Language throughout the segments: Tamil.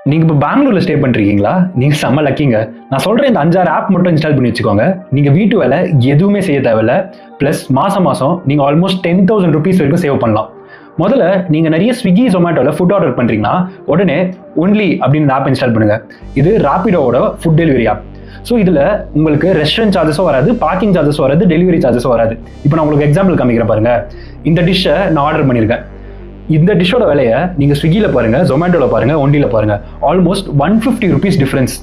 நீங்க இப்போ பெங்களூர்ல ஸ்டே பண்றீங்களா? நீங்க செம்ம லக்கிங்க. நான் சொல்ற இந்த 5, 6 ஆப் மட்டும் இன்ஸ்டால் பண்ணி வச்சுக்கோங்க. நீங்க வீட்டு வேலை எதுவுமே செய்ய தேவையில்ல. பிளஸ் மாசம் நீங்க ஆல்மோஸ்ட் 10,000 rupees வரைக்கும் சேவ் பண்ணலாம். முதல்ல நீங்க நிறைய ஸ்விக்கி, ஜொமேட்டோல ஃபுட் ஆர்டர் பண்றீங்கன்னா உடனே ஒன்லி அப்படின்னு ஆப் இன்ஸ்டால் பண்ணுங்க. இது ராபிடோவோட ஃபுட் டெலிவரி ஆப். ஸோ இதில் உங்களுக்கு ரெஸ்டாரண்ட் சார்ஜஸும் வராது, பார்க்கிங் சார்ஜஸும் வராது, டெலிவரி சார்ஜஸும் வராது. இப்போ நான் உங்களுக்கு எக்ஸாம்பிள் காமிக்கிறேன் பாருங்க. இந்த டிஷ்ஷை நான் ஆர்டர் பண்ணியிருக்கேன். இந்த டிஷ்ஷோட விலையை நீங்கள் ஸ்விக்கியில் பாருங்கள், ஜொமேட்டோவில் பாருங்கள், ஒண்டியில் பாருங்கள், ஆல்மோஸ்ட் 150 rupees டிஃப்ரென்ஸ்.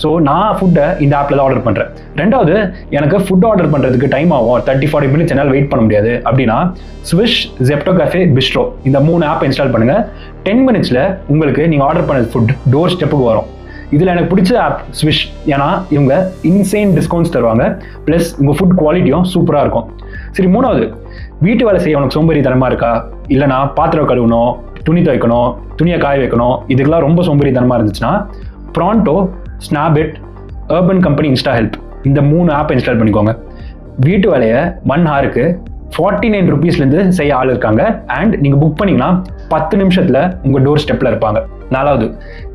ஸோ நான் ஃபுட்டை இந்த ஆப்பில் தான் ஆர்டர் பண்ணுறேன். ரெண்டாவது, எனக்கு ஃபுட் ஆர்டர் பண்ணுறதுக்கு டைம் ஆகும், 30-40 minutes என்னால் வெயிட் பண்ண முடியாது அப்படின்னா ஸ்விஷ், ஜெப்டோ கேஃபே, பிஸ்ட்ரோ இந்த 3 ஆப் இன்ஸ்டால் பண்ணுங்கள். 10 minutes உங்களுக்கு நீங்கள் ஆர்டர் பண்ண ஃபுட் டோர் ஸ்டெப்புக்கு வரும். இதில் எனக்கு பிடிச்ச ஆப் ஸ்விஷ். ஏன்னா இவங்க இன்சேன் டிஸ்கவுண்ட்ஸ் தருவாங்க, ப்ளஸ் உங்கள் ஃபுட் குவாலிட்டியும் சூப்பராக இருக்கும். சரி, மூணாவது, வீட்டு வேலை செய்ய உனக்கு சோம்பேறித்தனமாக இருக்கா? இல்லைனா பாத்திரம் கழுவணும், துணி துவைக்கணும், துணியை காய வைக்கணும், இதுக்கெல்லாம் ரொம்ப சோம்பேறித்தனமாக இருந்துச்சுன்னா ப்ராண்டோ, ஸ்னாபிட், அர்பன் கம்பெனி, இன்ஸ்டா ஹெல்ப் இந்த 3 ஆப் இன்ஸ்டால் பண்ணிக்கோங்க. வீட்டு வேலையை 1 hourக்கு 49 rupeesலேருந்து செய்ய ஆள் இருக்காங்க. அண்ட் நீங்கள் புக் பண்ணிங்கன்னா 10 நிமிஷத்தில் உங்கள் டோர் ஸ்டெப்பில் இருப்பாங்க. நாலாவது,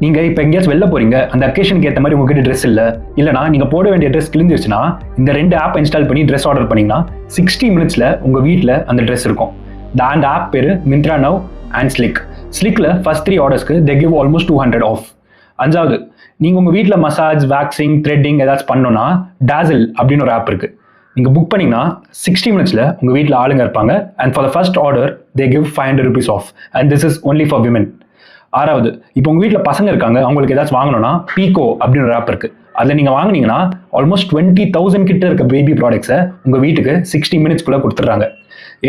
நீங்கள் இப்போ எங்கேயாச்சும் வெளில போகிறீங்க, அந்த அக்கேஷனுக்கு ஏற்ற மாதிரி உங்ககிட்ட ட்ரெஸ் இல்லைனா நீங்கள் போட வேண்டிய ட்ரெஸ் கிழிஞ்சிருச்சுன்னா இந்த 2 ஆப் இன்ஸ்டால் பண்ணி ட்ரெஸ் ஆர்டர் பண்ணிங்கன்னா 60 minutesல உங்கள் வீட்டில் அந்த ட்ரெஸ் இருக்கும். அந்த ஆப் பேர் மிந்த்ரா நவ் அண்ட் ஸ்லிக். ஸ்லிக்கில் ஃபர்ஸ்ட் 3 ஆர்டர்ஸ்க்கு தே கிவ் ஆல்மோஸ்ட் 200 ஆஃப். அஞ்சாவது, நீங்கள் உங்கள் வீட்டில் மசாஜ், வேக்சிங், த்ரெட்டிங் ஏதாச்சும் பண்ணோன்னா டாசில் அப்படின்னு ஒரு ஆப் இருக்குது. நீங்கள் புக் பண்ணிங்கன்னா 60 minutesல உங்கள் வீட்டில் ஆளுங்க இருப்பாங்க. And for the first order they give 500 rupees off. And this is only for women. ஆறாவது, இப்போ உங்கள் வீட்டில் பசங்க இருக்காங்க, அவங்களுக்கு ஏதாச்சும் வாங்கணும்னா பீகோ அப்படின்னு ஒரு ஆப் இருக்குது. அதில் நீங்கள் வாங்கினீங்கன்னா ஆல்மோஸ்ட் 20,000 கிட்ட இருக்க பேபி ப்ராடக்ட்ஸை உங்கள் வீட்டுக்கு 60 minutesக்குள்ளே கொடுத்துட்றாங்க.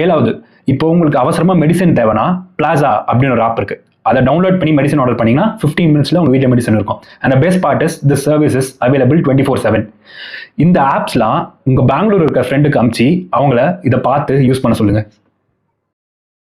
ஏழாவது, இப்போ உங்களுக்கு அவசரமாக மெடிசன் தேவைன்னா பிளாசா அப்படின்னு ஒரு ஆப் இருக்குது. அதை டவுன்லோட் பண்ணி மெடிசன் ஆர்டர் பண்ணிங்கன்னா 15 minutesல உங்கள் வீட்டில் மெடிசன் இருக்கும். And the best part is the service is available 24/7. இந்த ஆப்ஸ்லாம் உங்கள் பெங்களூர் இருக்கிற ஃப்ரெண்டுக்கு அனுப்பிச்சு அவங்கள இதை பார்த்து யூஸ் பண்ண சொல்லுங்கள்.